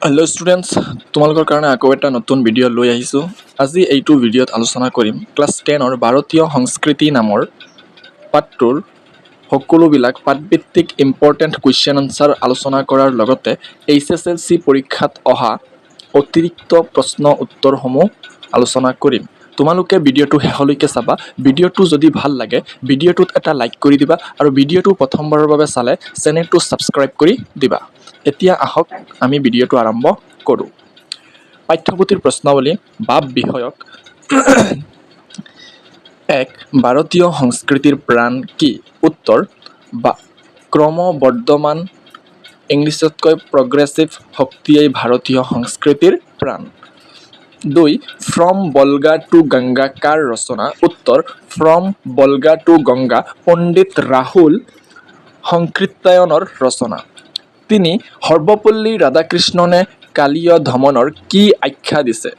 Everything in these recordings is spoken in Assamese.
হেল্ল' ষ্টুডেণ্টছ, তোমালোকৰ কাৰণে আকৌ এটা নতুন ভিডিঅ' লৈ আহিছোঁ। আজি এইটো ভিডিঅ'ত আলোচনা কৰিম ক্লাছ 10ৰ ভাৰতীয় সংস্কৃতি নামৰ পাঠটোৰ সকলোবিলাক পাঠভিত্তিক ইম্পৰ্টেণ্ট কুৱেশ্যন আনচাৰ আলোচনা কৰাৰ লগতে HSLC পৰীক্ষাত অহা অতিৰিক্ত প্ৰশ্ন উত্তৰসমূহ আলোচনা কৰিম। তোমালোকে ভিডিঅ'টো শেষলৈকে চাবা। ভিডিঅ'টো যদি ভাল লাগে ভিডিঅ'টোত এটা লাইক কৰি দিবা আৰু ভিডিঅ'টো প্ৰথমবাৰৰ বাবে চালে চেনেলটো ছাবস্ক্ৰাইব কৰি দিবা। এতিয়া আহক আমি ভিডিঅ'টো আৰম্ভ কৰোঁ। পাঠ্যপুথিৰ প্ৰশ্নাৱলী বাপ বিষয়ক 1. ভাৰতীয় সংস্কৃতিৰ প্ৰাণ কি? উত্তৰ ক্ৰমবৰ্ধমান ইংলিছতকৈ প্ৰগ্ৰেছিভ শক্তিয়েই ভাৰতীয় সংস্কৃতিৰ প্ৰাণ। 2. ফ্ৰম বলগা টু গংগা কাৰ ৰচনা? উত্তৰ ফ্ৰম বলগা টু গংগা পণ্ডিত ৰাহুল সংকৃত্যায়নৰ ৰচনা। 3. সৰ্বপল্লী ৰাধাকৃষ্ণনে কালীয় দমনৰ কি আখ্যা দিছে?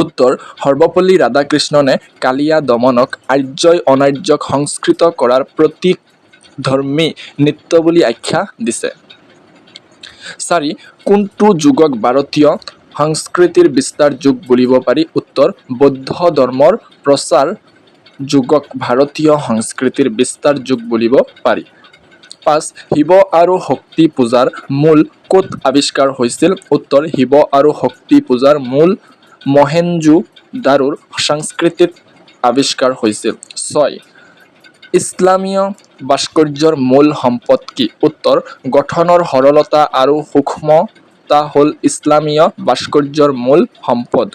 উত্তৰ সৰ্বপল্লী ৰাধাকৃষ্ণনে কালিয়া দমনক আৰ্যই অনাৰ্যক সংস্কৃত কৰাৰ প্ৰতীকধৰ্মী নৃত্য বুলি আখ্যা দিছে। 4. কোনটো যুগক ভাৰতীয় সংস্কৃতিৰ বিস্তাৰ যুগ বুলিব পাৰি? উত্তৰ বৌদ্ধ ধৰ্মৰ প্ৰচাৰ যুগক ভাৰতীয় সংস্কৃতিৰ বিস্তাৰ যুগ বুলিব পাৰি। 5. শিৱ আৰু শক্তি পূজাৰ মূল ক'ত আৱিষ্কাৰ হৈছিল? উত্তৰ শিৱ আৰু শক্তি পূজাৰ মূল মহেঞ্জো-দাৰোৰ সংস্কৃতিত আৱিষ্কাৰ হৈছিল। 6. ইছলামীয় ভাস্কৰ্যৰ মূল সম্পদ কি? উত্তৰ গঠনৰ সৰলতা আৰু সূক্ষ্মতা হ'ল ইছলামীয় ভাস্কৰ্যৰ মূল সম্পদ।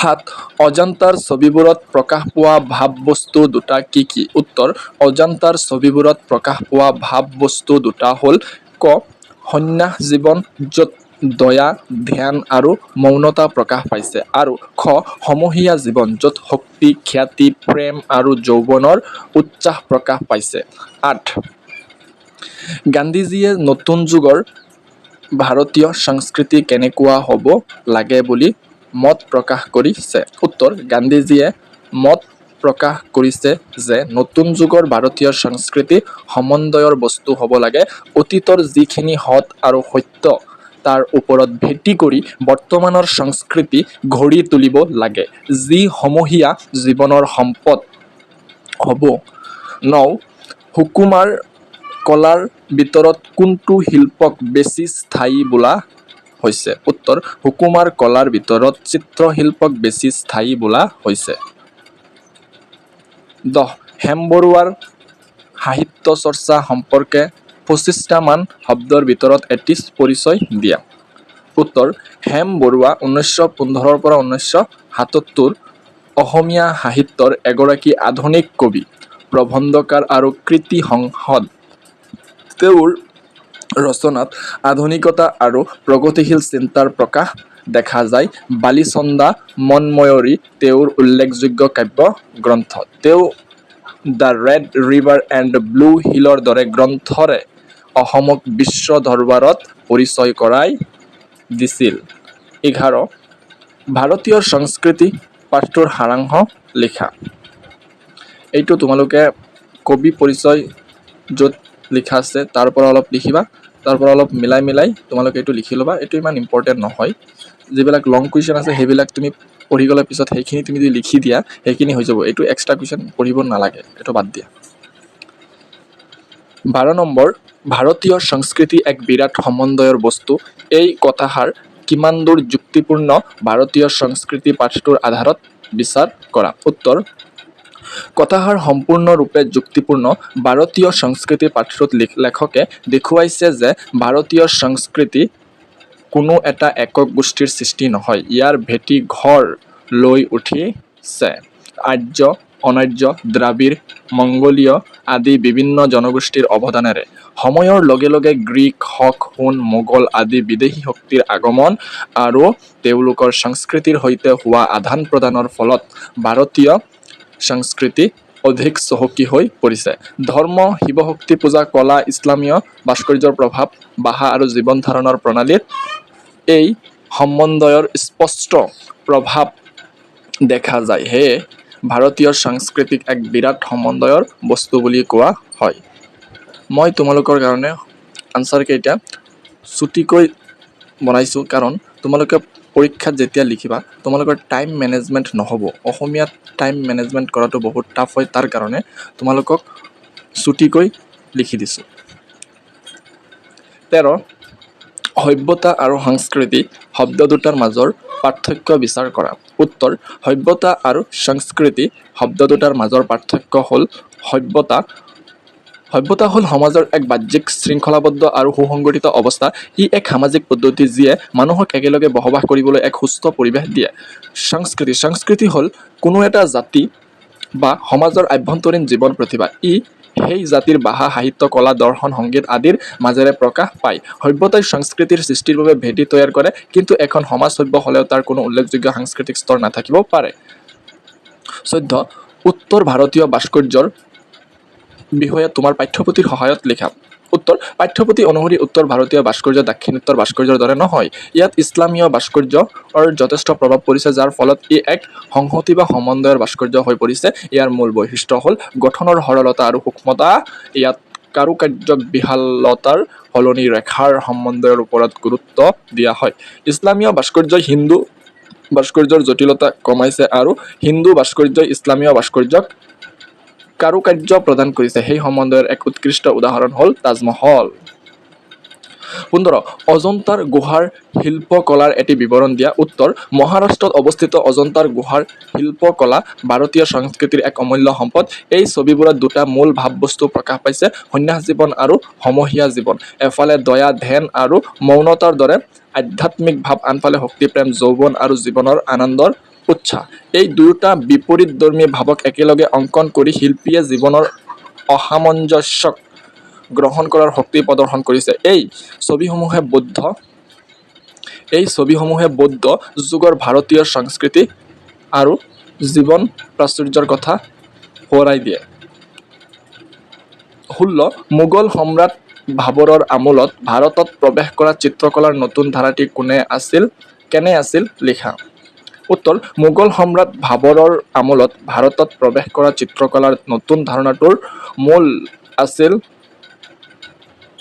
7. অজন্তাৰ ছবিবোৰত প্ৰকাশ পোৱা ভাৱ-বস্তু দুটা কি কি? উত্তৰ অজন্তাৰ ছবিবোৰত প্ৰকাশ পোৱা ভাৱ-বস্তু দুটা হ'ল ক. সন্ন্যাস জীৱন য'ত দয়া, ধ্যান আৰু মৌনতা প্ৰকাশ পাইছে আৰু খ. সমূহীয়া জীৱন য'ত শক্তি, খ্যাতি, প্ৰেম আৰু যৌৱনৰ উচ্ছ্বাস প্ৰকাশ পাইছে। 8. গান্ধীজীয়ে নতুন যুগৰ ভাৰতীয় সংস্কৃতি কেনেকুৱা হ'ব লাগে বুলি মত প্ৰকাশ কৰিছে? উত্তৰ গান্ধীজীয়ে মত প্ৰকাশ কৰিছে যে নতুন যুগৰ ভাৰতীয় সংস্কৃতি সমন্বয়ৰ বস্তু হ'ব লাগে। অতীতৰ যিখিনি সৎ আৰু সত্য তাৰ ওপৰত ভিত্তি কৰি বৰ্তমানৰ সংস্কৃতি গঢ়ি তুলিব লাগে যি সমূহীয়া জীৱনৰ সম্পদ হ'ব। 9. সুকুমাৰ কলাৰ ভিতৰত কোনটো শিল্পক বেছি স্থায়ী বোলা হৈছে? উত্তৰ সুকুমাৰ কলাৰ ভিতৰত চিত্ৰশিল্পক বেছি স্থায়ী বোলা হৈছে। 10. হেম বৰুৱাৰ সাহিত্য চৰ্চা সম্পৰ্কে 25টা মান শব্দৰ ভিতৰত এটি পৰিচয় দিয়া। উত্তৰ হেম বৰুৱা 1915 পৰা 1977 অসমীয়া সাহিত্যৰ এগৰাকী আধুনিক কবি, প্ৰবন্ধকাৰ আৰু কৃতি সংসদ। তেওঁৰ ৰচনাত আধুনিকতা আৰু প্ৰগতিশীল চিন্তাৰ প্ৰকাশ দেখা যায়। বালিচন্দা মনময়ূৰী তেওঁৰ উল্লেখযোগ্য কাব্য গ্ৰন্থ। তেওঁ the red river and blue হিলৰ দৰে গ্ৰন্থৰে অসমক বিশ্ব দৰবাৰত পৰিচয় কৰাই দিছিল। 11. ভাৰতীয় সংস্কৃতি পাঠটোৰ সাৰাংশ লিখা। এইটো তোমালোকে কবি পৰিচয় য'ত লিখা আছে তাৰ পৰা অলপ লিখিবা, তাৰ পৰা অলপ মিলাই তোমালোকে এইটো লিখি ল'বা। এইটো ইমান ইম্পৰ্টেণ্ট নহয়। যিবিলাক লং কুৱেশ্যন আছে সেইবিলাক তুমি পঢ়ি গ'লে পিছত সেইখিনি তুমি যদি লিখি দিয়া সেইখিনি হৈ যাব। এইটো এক্সট্ৰা কুৱেশ্যন পঢ়িব নালাগে, এইটো বাদ দিয়া। 12 নম্বৰ, ভাৰতীয় সংস্কৃতি এক বিৰাট সমন্বয়ৰ বস্তু। এই কথাষাৰ কিমান দূৰ যুক্তিপূৰ্ণ? ভাৰতীয় সংস্কৃতি পাঠটোৰ আধাৰত বিচাৰ কৰা। উত্তৰ কথাষাৰ সম্পূৰ্ণৰূপে যুক্তিপূৰ্ণ। ভাৰতীয় সংস্কৃতি পাঠটোত লেখকে দেখুৱাইছে যে ভাৰতীয় সংস্কৃতি কোনো এটা একক গোষ্ঠীৰ সৃষ্টি নহয়। ইয়াৰ ভেটি ঘৰ লৈ উঠিছে আৰ্য, অনাৰ্য, দ্ৰাবিড়, মংগোলীয় আদি বিভিন্ন জনগোষ্ঠীৰ অৱদানেৰে। সময়ৰ লগে লগে গ্ৰীক, শক, হুন, মোগল আদি বিদেশী শক্তিৰ আগমন আৰু তেওঁলোকৰ সংস্কৃতিৰ সৈতে হোৱা আদান প্ৰদানৰ ফলত ভাৰতীয় সংস্কৃতি অধিক চহকী হৈ পৰিছে। ধৰ্ম, শিৱশক্তি পূজা, কলা, ইছলামীয় ভাস্কৰ্যৰ প্ৰভাৱ, ভাষা আৰু জীৱন ধাৰণৰ প্ৰণালীত এই সমন্বয়ৰ স্পষ্ট প্ৰভাৱ দেখা যায়। সেয়ে ভাৰতীয় সংস্কৃতিক এক বিৰাট সমন্বয়ৰ বস্তু বুলি কোৱা হয়। মই তোমালোকৰ কাৰণে আনচাৰ কেইটা চুটিকৈ বনাইছোঁ কাৰণ তোমালোকে পৰীক্ষাত যেতিয়া লিখিবা তোমালোকৰ টাইম মেনেজমেণ্ট নহ'ব। অসমীয়াত টাইম মেনেজমেণ্ট কৰাটো বহুত টাফ হয়, তাৰ কাৰণে তোমালোকক চুটিকৈ লিখি দিছোঁ। 13 সভ্যতা আৰু সংস্কৃতি শব্দ দুটাৰ মাজৰ পাৰ্থক্য বিচাৰ কৰা। উত্তৰ সভ্যতা আৰু সংস্কৃতি শব্দ দুটাৰ মাজৰ পাৰ্থক্য হ'ল সভ্যতা হ'ল সমাজৰ এক বাহ্যিক শৃংখলাবদ্ধ আৰু সুসংগঠিত অৱস্থা। ই এক সামাজিক পদ্ধতি যিয়ে মানুহক একেলগে বসবাস কৰিবলৈ এক সুস্থ পৰিৱেশ দিয়ে। সংস্কৃতি হ'ল কোনো এটা জাতি বা সমাজৰ আভ্যন্তৰীণ জীৱন প্ৰতিভা। ই সেই জাতিৰ ভাষা, সাহিত্য, কলা, দৰ্শন, সংগীত আদিৰ মাজেৰে প্ৰকাশ পায়। সভ্যতাই সংস্কৃতিৰ সৃষ্টিৰ বাবে ভেটি তৈয়াৰ কৰে, কিন্তু এখন সমাজ সভ্য হ'লেও তাৰ কোনো উল্লেখযোগ্য সাংস্কৃতিক স্তৰ নাথাকিব পাৰে। 14 উত্তৰ ভাৰতীয় ভাস্কৰ্যৰ বিষয়ে তোমাৰ পাঠ্যপুথিৰ সহায়ত লিখা। উত্তৰ পাঠ্যপুথি অনুসৰি উত্তৰ ভাৰতীয় ভাস্কৰ্য দাক্ষিণাত্যৰ ভাস্কৰ্যৰ দৰে নহয়। ইয়াত ইছলামীয় ভাস্কৰ্যৰ যথেষ্ট প্ৰভাৱ পৰিছে, যাৰ ফলত ই এক সংহতি বা সমন্বয়ৰ ভাস্কৰ্য হৈ পৰিছে। ইয়াৰ মূল বৈশিষ্ট্য হ'ল গঠনৰ সৰলতা আৰু সূক্ষ্মতা। ইয়াত কাৰুকাৰ্যক বিশালতাৰ সলনি ৰেখাৰ সমন্বয়ৰ ওপৰত গুৰুত্ব দিয়া হয়। ইছলামীয় ভাস্কৰ্যই হিন্দু ভাস্কৰ্যৰ জটিলতা কমাইছে আৰু হিন্দু ভাস্কৰ্যই ইছলামীয় ভাস্কৰ্যক কাৰুকাৰ্য প্ৰদান কৰিছে। সেই সমন্বয়ৰ এক উৎকৃষ্ট উদাহৰণ হ'ল তাজমহল। 15 অজন্তাৰ গুহাৰ শিল্পকলাৰ এটি বিৱৰণ দিয়া। উত্তৰ মহাৰাষ্ট্ৰত অৱস্থিত অজন্তাৰ গুহাৰ শিল্পকলা ভাৰতীয় সংস্কৃতিৰ এক অমূল্য সম্পদ। এই ছবিবোৰত দুটা মূল ভাৱবস্তু প্ৰকাশ পাইছে: সন্ন্যাস জীৱন আৰু সমূহীয়া জীৱন। এফালে দয়া, ধ্যান আৰু মৌনতাৰ দৰে আধ্যাত্মিক ভাৱ, আনফালে শক্তি, প্ৰেম, যৌৱন আৰু জীৱনৰ আনন্দৰ উৎসাহ। এই দুয়োটা বিপৰীতধৰ্মী ভাৱক একেলগে অংকন কৰি শিল্পীয়ে জীৱনৰ অসামঞ্জস্যক গ্ৰহণ কৰাৰ শক্তি প্ৰদৰ্শন কৰিছে। এই ছবিসমূহে বৌদ্ধ যুগৰ ভাৰতীয় সংস্কৃতি আৰু জীৱন প্ৰাচুৰ্যৰ কথা সোঁৱৰাই দিয়ে। 16 মোগল সম্ৰাট বাবৰৰ আমোলত ভাৰতত প্ৰৱেশ কৰা চিত্ৰকলাৰ নতুন ধাৰাটি কেনে আছিল লিখা। উত্তৰ মোগল সম্ৰাট বাবৰৰ আমোলত ভাৰতত প্ৰৱেশ কৰা চিত্ৰকলাৰ নতুন ধাৰণাটোৰ মূল আছিল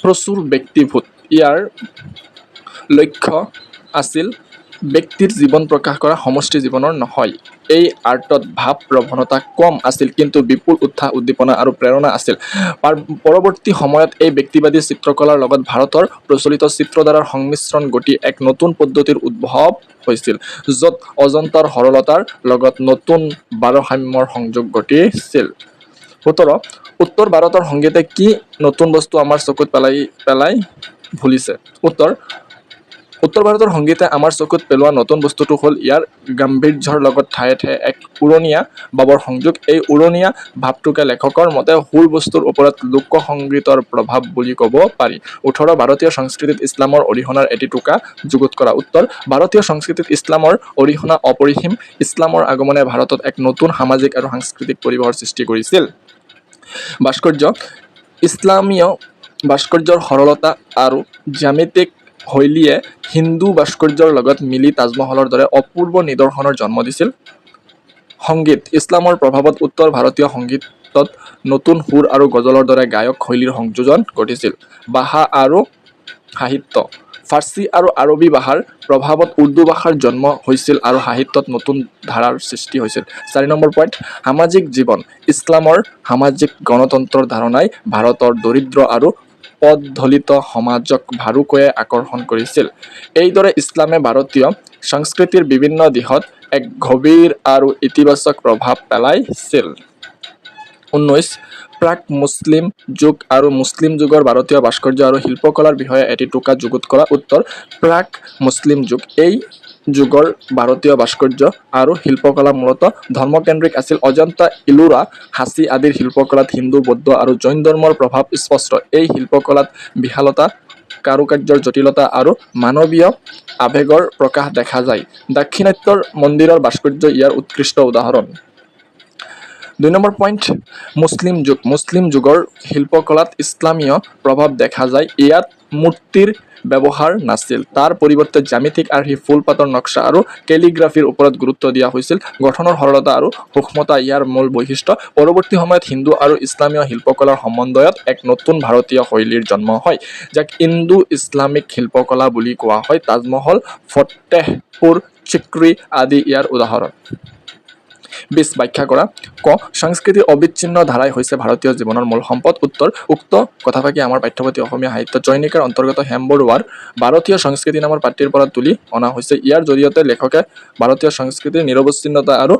প্ৰচুৰ ব্যক্তিভূত। ইয়াৰ লক্ষ্য আছিল ব্যক্তিৰ জীৱন প্ৰকাশ কৰা, সমষ্টি জীৱনৰ নহয়। এই আৰ্টত ভাৱ প্ৰৱণতা কম আছিল, কিন্তু বিপুল উৎসাহ, উদ্দীপনা আৰু প্ৰেৰণা আছিল। পৰৱৰ্তী সময়ত এই ব্যক্তিবাদী চিত্ৰকলাৰ লগত ভাৰতৰ প্ৰচলিত চিত্ৰধাৰাৰ সংমিশ্ৰণ ঘটি এক নতুন পদ্ধতিৰ উদ্ভৱ হৈছিল, য'ত অজন্তাৰ সৰলতাৰ লগত নতুন ভাৰসাম্যৰ সংযোগ ঘটিছিল। 17 উত্তৰ ভাৰতৰ সংগীতে কি নতুন বস্তু আমাৰ চকুত পেলাই ভুলিছে। উত্তৰ ভাৰতৰ সংগীতে আমাৰ চকুত পেলোৱা নতুন বস্তুটো হ'ল ইয়াৰ গাম্ভীৰ্যৰ লগত ঠায়ে ঠায়ে এক উৰণীয়া ভাৱৰ সংযোগ। এই উৰণীয়া ভাৱটোকে লেখকৰ মতে সুৰ বস্তুৰ ওপৰত লোকসংগীতৰ প্ৰভাৱ বুলি ক'ব পাৰি। 18 ভাৰতীয় সংস্কৃতিত ইছলামৰ অৰিহণাৰ এটি টোকা যুগুত কৰা। উত্তৰ ভাৰতীয় সংস্কৃতিত ইছলামৰ অৰিহণা অপৰিসীম। ইছলামৰ আগমনে ভাৰতত এক নতুন সামাজিক আৰু সাংস্কৃতিক পৰিৱেশৰ সৃষ্টি কৰিছিল। ভাস্কৰ্য ইছলামীয় ভাস্কৰ্যৰ সৰলতা আৰু জ্যামিতিক শৈলীয়ে হিন্দু ভাস্কৰ্যৰ লগত মিলি তাজমহলৰ দৰে অপূৰ্ব নিদৰ্শনৰ জন্ম দিছিল। সংগীত ইছলামৰ প্ৰভাৱত উত্তৰ ভাৰতীয় সংগীতত নতুন সুৰ আৰু গজলৰ দৰে গায়ক শৈলীৰ সংযোজন ঘটিছিল। ভাষা আৰু সাহিত্য ফাৰ্চী আৰু আৰবী ভাষাৰ প্ৰভাৱত উৰ্দু ভাষাৰ জন্ম হৈছিল আৰু সাহিত্যত নতুন ধাৰাৰ সৃষ্টি হৈছিল। 4 নম্বৰ পইণ্ট সামাজিক জীৱন ইছলামৰ সামাজিক গণতন্ত্ৰৰ ধাৰণাই ভাৰতৰ দৰিদ্ৰ আৰু পদদলিত সমাজক ভাৰুকৈয়ে আকৰ্ষণ কৰিছিল। এইদৰে ইছলামে ভাৰতীয় সংস্কৃতিৰ বিভিন্ন দিশত এক গভীৰ আৰু ইতিবাচক প্ৰভাৱ পেলাইছিল। 19 প্ৰাক-মুছলিম যুগ আৰু মুছলিম যুগৰ ভাৰতীয় ভাস্কৰ্য আৰু শিল্পকলাৰ বিষয়ে এটি টোকা যুগুত কৰা। উত্তৰ প্ৰাক-মুছলিম যুগ এই যুগৰ ভাৰতীয় ভাস্কৰ্য আৰু শিল্পকলা মূলতঃ ধৰ্মকেন্দ্ৰিক আছিল। অজন্তা, ইলোৰা, সাঁচী আদিৰ শিল্পকলাত হিন্দু, বৌদ্ধ আৰু জৈন ধৰ্মৰ প্ৰভাৱ স্পষ্ট। এই শিল্পকলাত বিশালতা, কাৰুকাৰ্যৰ জটিলতা আৰু মানৱীয় আৱেগৰ প্ৰকাশ দেখা যায়। দাক্ষিণাত্যৰ মন্দিৰৰ ভাস্কৰ্য ইয়াৰ উৎকৃষ্ট উদাহৰণ। 2 নম্বৰ পইণ্ট মুছলিম যুগ মুছলিম যুগৰ শিল্পকলাত ইছলামীয় প্ৰভাৱ দেখা যায়। ইয়াত মূৰ্তিৰ ব্যৱহাৰ নাছিল। তাৰ পৰিৱৰ্তে জ্যামিতিক আৰ্হি, ফুল পাতৰ নক্সা আৰু কেলিগ্ৰাফিৰ ওপৰত গুৰুত্ব দিয়া হৈছিল। গঠনৰ সৰলতা আৰু সূক্ষ্মতা ইয়াৰ মূল বৈশিষ্ট্য। পৰৱৰ্তী সময়ত হিন্দু আৰু ইছলামীয় শিল্পকলাৰ সমন্বয়ত এক নতুন ভাৰতীয় শৈলীৰ জন্ম হয়, যাক ইণ্ডো ইছলামিক শিল্পকলা বুলি কোৱা হয়। তাজমহল, ফতেহপুৰ চিক্ৰী আদি ইয়াৰ উদাহৰণ। ২০ ব্যাখ্যা কৰা। ক. সংস্কৃতিৰ অবিচ্ছিন্ন ধাৰাই হৈছে ভাৰতীয় জীৱনৰ মূল সম্পদ। উত্তৰ: উক্ত কথাফাকি আমাৰ পাঠ্যপুথি অসমীয়া সাহিত্য চয়নিকাৰ অন্তৰ্গত হেমবৰুৱাৰ ভাৰতীয় সংস্কৃতি নামৰ পাঠটিৰ পৰা তুলি অনা হৈছে। ইয়াৰ জৰিয়তে লেখকে ভাৰতীয় সংস্কৃতিৰ নিৰৱচ্ছিন্নতা আৰু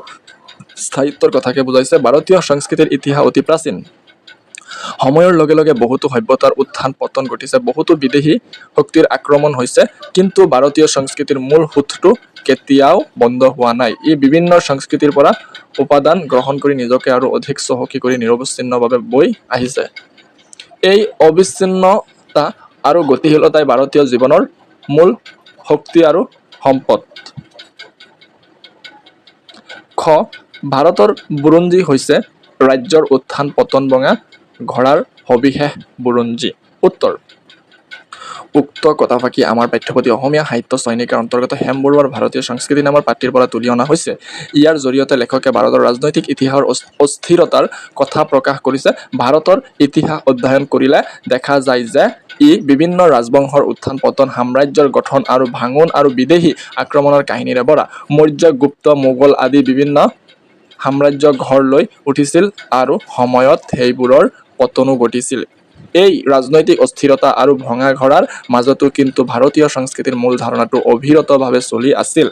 স্থায়িত্বৰ কথাকে বুজাইছে। ভাৰতীয় সংস্কৃতিৰ ইতিহাস অতি প্ৰাচীন। সময়ৰ লগে লগে বহুতো সভ্যতাৰ উত্থান পতন ঘটিছে, বহুতো বিদেশী শক্তিৰ আক্ৰমণ হৈছে, কিন্তু ভাৰতীয় সংস্কৃতিৰ মূল সুঁতটো কেতিয়াও বন্ধ হোৱা নাই। ই বিভিন্ন সংস্কৃতিৰ পৰা উপাদান গ্ৰহণ কৰি নিজকে আৰু অধিক চহকী কৰি নিৰৱচ্ছিন্নভাৱে বৈ আহিছে। এই অবিচ্ছিন্নতা আৰু গতিশীলতাই ভাৰতীয় জীৱনৰ মূল শক্তি আৰু সম্পদ। খ. ভাৰতৰ বুৰঞ্জী হৈছে ৰাজ্যৰ উত্থান পতন ভঙা ঘোঁৰাৰ সবিশেষ বুৰঞ্জী। উত্তৰ: উক্ত কথাফাকি আমাৰ পাঠ্যপুথি অসমীয়া সাহিত্য চয়নিকাৰ অন্তৰ্গত হেমবৰুৱাৰ ভাৰতীয় সংস্কৃতি নামৰ পাঠটিৰ পৰা তুলি অনা হৈছে। ইয়াৰ জৰিয়তে লেখকে ভাৰতৰ ৰাজনৈতিক ইতিহাসৰ অস্থিৰতাৰ কথা প্ৰকাশ কৰিছে। ভাৰতৰ ইতিহাস অধ্যয়ন কৰিলে দেখা যায় যে ই বিভিন্ন ৰাজবংশৰ উত্থান পতন, সাম্ৰাজ্যৰ গঠন আৰু ভাঙোন আৰু বিদেশী আক্ৰমণৰ কাহিনীৰে ভৰা। মৌৰ্য, গুপ্ত, মোগল আদি বিভিন্ন সাম্ৰাজ্য গঢ় লৈ উঠিছিল আৰু সময়ত সেইবোৰৰ পতনো ঘটিছিল। এই ৰাজনৈতিক অস্থিৰতা আৰু ভঙা ঘোঁৰাৰ মাজতো কিন্তু ভাৰতীয় সংস্কৃতিৰ মূল ধাৰণাটো অবিৰতভাৱে চলি আছিল।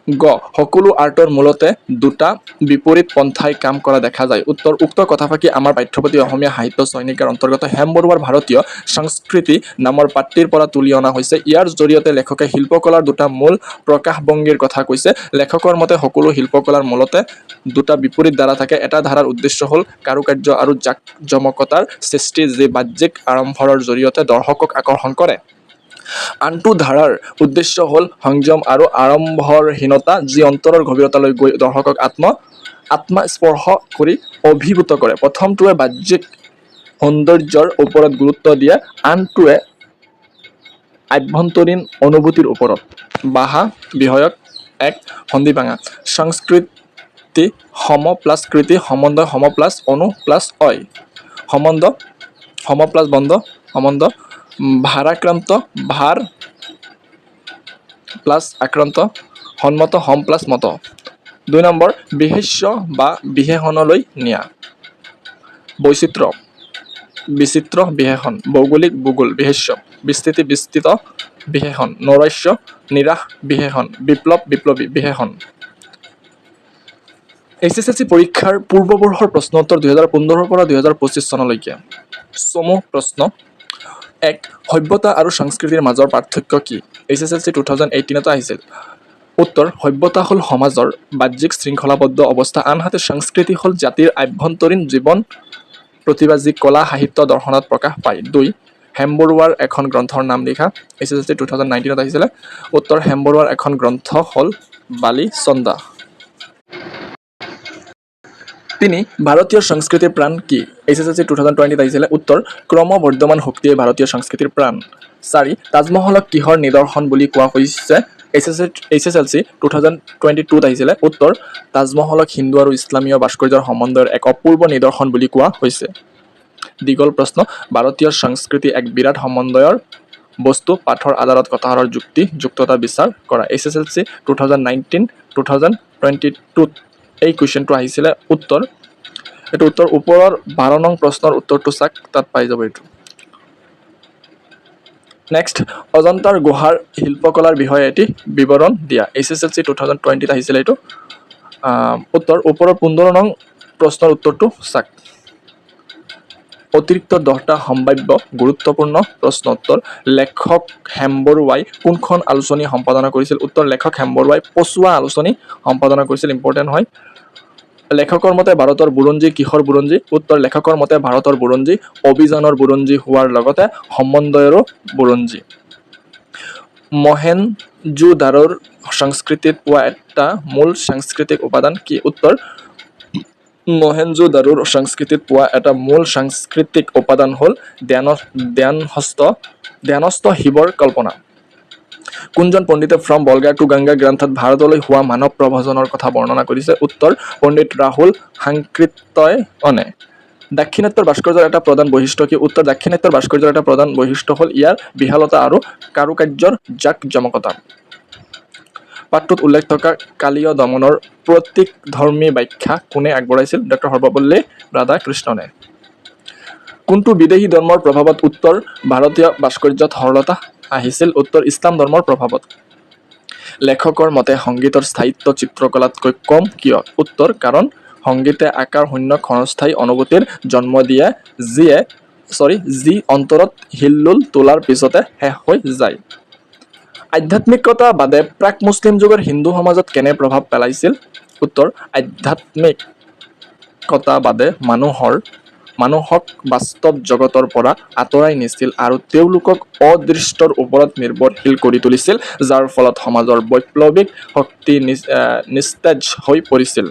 গ. সকলো আৰ্টৰ মূলতে দুটা বিপৰীত পন্থাই কাম কৰা দেখা যায়। উত্তৰ: উক্ত কথাফাকি আমাৰ পাঠ্যপুথি অসমীয়া সাহিত্য চয়নিকাৰ অন্তৰ্গত হেমবৰুৱাৰ ভাৰতীয় সংস্কৃতি নামৰ পাঠটিৰ পৰা তুলি অনা হৈছে। ইয়াৰ জৰিয়তে লেখকে শিল্পকলাৰ দুটা মূল প্ৰকাশভংগীৰ কথা কৈছে। লেখকৰ মতে সকলো শিল্পকলাৰ মূলতে দুটা বিপৰীত ধাৰা থাকে। এটা ধাৰাৰ উদ্দেশ্য হ'ল কাৰুকাৰ্য আৰু জাকজমকতাৰ সৃষ্টি, যি বাহ্যিক আড়ম্বৰৰ জৰিয়তে দৰ্শকক আকৰ্ষণ কৰে। আনটো ধাৰাৰ উদ্দেশ্য হ'ল সংযম আৰু আড়ম্বৰহীনতা, যি অন্তৰৰ গভীৰতালৈ গৈ দৰ্শকক আত্মস্পৰ্শ কৰি অভিভূত কৰে। প্ৰথমটোৱে বাহ্যিক সৌন্দৰ্যৰ ওপৰত গুৰুত্ব দিয়ে, আনটোৱে আভ্যন্তৰীণ অনুভূতিৰ ওপৰত। বাহা বিষয়ক এক সন্ধিভাঙা। সংস্কৃতি সম প্লাছ কৃতি, সম্বন্ধ সম প্লাছ অনু প্লাছ অয়, সম্বন্ধ সম প্লাছ বন্ধ, সম্বন্ধ ভাৰাক্ৰান্ত ভাৰ প্লাছ আক্ৰান্ত, সন্মত সম প্লাছ মত। ২ নম্বৰ বিশেষ্য বা বিশেষণলৈ নিয়া। বৈচিত্ৰ্য বিচিত্ৰ বিশেষণ, ভৌগোলিক ভূগোল বিশেষ্য, বিস্তৃতি বিস্তৃত বিশেষণ, নৈৰাশ্য নিৰাশ বিশেষণ, বিপ্লৱ বিপ্লৱী বিশেষণ। HSLC পৰীক্ষাৰ পূৰ্ববৰ্ষৰ প্ৰশ্ন উত্তৰ 2015 পৰা 2025 চনলৈকে। চমু প্ৰশ্ন: ১. সভ্যতা আৰু সংস্কৃতিৰ মাজৰ পাৰ্থক্য কি? HSLC 2018 আহিছিল। উত্তৰ: সভ্যতা হ'ল সমাজৰ বাহ্যিক শৃংখলাবদ্ধ অৱস্থা, আনহাতে সংস্কৃতি হ'ল জাতিৰ আভ্যন্তৰীণ জীৱন প্ৰতিভা, যি কলা, সাহিত্য, দৰ্শনত প্ৰকাশ পায়। ২. হেমবৰুৱাৰ এখন গ্ৰন্থৰ নাম লিখা। HSLC 2019 আহিছিলে। উত্তৰ: হেমবৰুৱাৰ এখন গ্ৰন্থ হ'ল বালিচন্দা। ৩. ভাৰতীয় সংস্কৃতিৰ প্ৰাণ কি? HSLC 2020 আহিছিলে। উত্তৰ: ক্ৰমবৰ্ধমান শক্তিয়ে ভাৰতীয় সংস্কৃতিৰ প্ৰাণ। ৪. তাজমহলক কিহৰ নিদৰ্শন বুলি কোৱা হৈছে? HSLC 2022 আহিছিলে। উত্তৰ: তাজমহলক হিন্দু আৰু ইছলামীয় ভাস্কৰ্যৰ সমন্বয়ৰ এক অপূৰ্ব নিদৰ্শন বুলি কোৱা হৈছে। দীঘল প্ৰশ্ন: ভাৰতীয় সংস্কৃতি এক বিৰাট সমন্বয়ৰ বস্তু, পাঠৰ আধাৰত কথাষাৰৰ যুক্ততা বিচাৰ কৰা। HSLC 2019-2022 এই কুৱেশ্যনটো আহিছিলে। উত্তৰ: এইটো উত্তৰ ওপৰৰ 12 নং প্ৰশ্নৰ উত্তৰটো চাক, তাত পাই যাব এইটো। নেক্সট, অজন্তাৰ গুহাৰ শিল্পকলাৰ বিষয়ে এটি বিৱৰণ দিয়া। HSLC 2020 আহিছিলে এইটো। উত্তৰ ওপৰৰ 15 নং প্ৰশ্নৰ উত্তৰটো চাক। অতিৰিক্ত 10টা সম্ভাৱ্য গুৰুত্বপূৰ্ণ প্ৰশ্ন উত্তৰ: লেখক হেমবৰুৱাই কোনখন আলোচনী সম্পাদনা কৰিছিল? উত্তৰ: লেখক হেমবৰুৱাই পছোৱা আলোচনী সম্পাদনা কৰিছিল। ইম্পৰ্টেণ্ট হয়। লেখকৰ মতে ভাৰতৰ বুৰঞ্জী কিহৰ বুৰঞ্জী? উত্তৰ: লেখকৰ মতে ভাৰতৰ বুৰঞ্জী অভিযানৰ বুৰঞ্জী হোৱাৰ লগতে সমন্বয়ৰো বুৰঞ্জী। মহেঞ্জোদাৰোৰ সংস্কৃতিত পোৱা এটা মূল সাংস্কৃতিক উপাদান কি? উত্তৰ: মহেঞ্জোদাৰোৰ সংস্কৃতিত পোৱা এটা মূল সাংস্কৃতিক উপাদান হ'ল ধ্যানস্থ শিৱৰ কল্পনা। কোনজন পণ্ডিতে ফ্ৰম বলগা টু গংগা গ্ৰন্থত ভাৰতলৈ হোৱা মানৱ প্ৰব্ৰজনৰ কথা বৰ্ণনা কৰিছে? উত্তৰ পণ্ডিত ৰাহুল সাংকৃত্যয়নে। দাক্ষিণাত্যৰ ভাস্কৰ্যৰ এটা প্ৰধান বৈশিষ্ট্য কি? উত্তৰ দাক্ষিণাত্যৰ ভাস্কৰ্যৰ এটা প্ৰধান বৈশিষ্ট্য হ'ল ইয়াৰ বিশালতা আৰু কাৰুকাৰ্যৰ জাক-জমকতা। পাঠটোত উল্লেখ থকা কালীয় দমনৰ প্ৰতীকধৰ্মী ব্যাখ্যা কোনে আগবঢ়াইছিল? ডক্টৰ সৰ্বপল্লী ৰাধাকৃষ্ণনে। কোনটো বিদেশী ধৰ্মৰ প্ৰভাৱত উত্তৰ ভাৰতীয় ভাস্কৰ্যত সৰলতা আহিছিল? উত্তৰ ইছলাম ধৰ্মৰ প্ৰভাৱত। লেখকৰ মতে সংগীতৰ স্থায়িত্ব চিত্ৰকলাতকৈ কম কিয়? উত্তৰ কাৰণ সংগীতে আকাৰ শূন্য ক্ষণস্থায়ী অনুভূতিৰ জন্ম দিয়ে যি অন্তৰত হিল্লোল তোলাৰ পিছতে শেষ হৈ যায়। আধ্যাত্মিকতাবাদে প্ৰাক মুছলিম যুগৰ হিন্দু সমাজত কেনে প্ৰভাৱ পেলাইছিল? উত্তৰ আধ্যাত্মিকতাবাদে মানুহক বাস্তৱ জগতৰ পৰা আঁতৰাই নিছিল আৰু তেওঁলোকক অদৃষ্টৰ ওপৰত নিৰ্ভৰশীল কৰি তুলিছিল, যাৰ ফলত সমাজৰ বৈপ্লৱিক শক্তি নিস্তেজ হৈ পৰিছিল।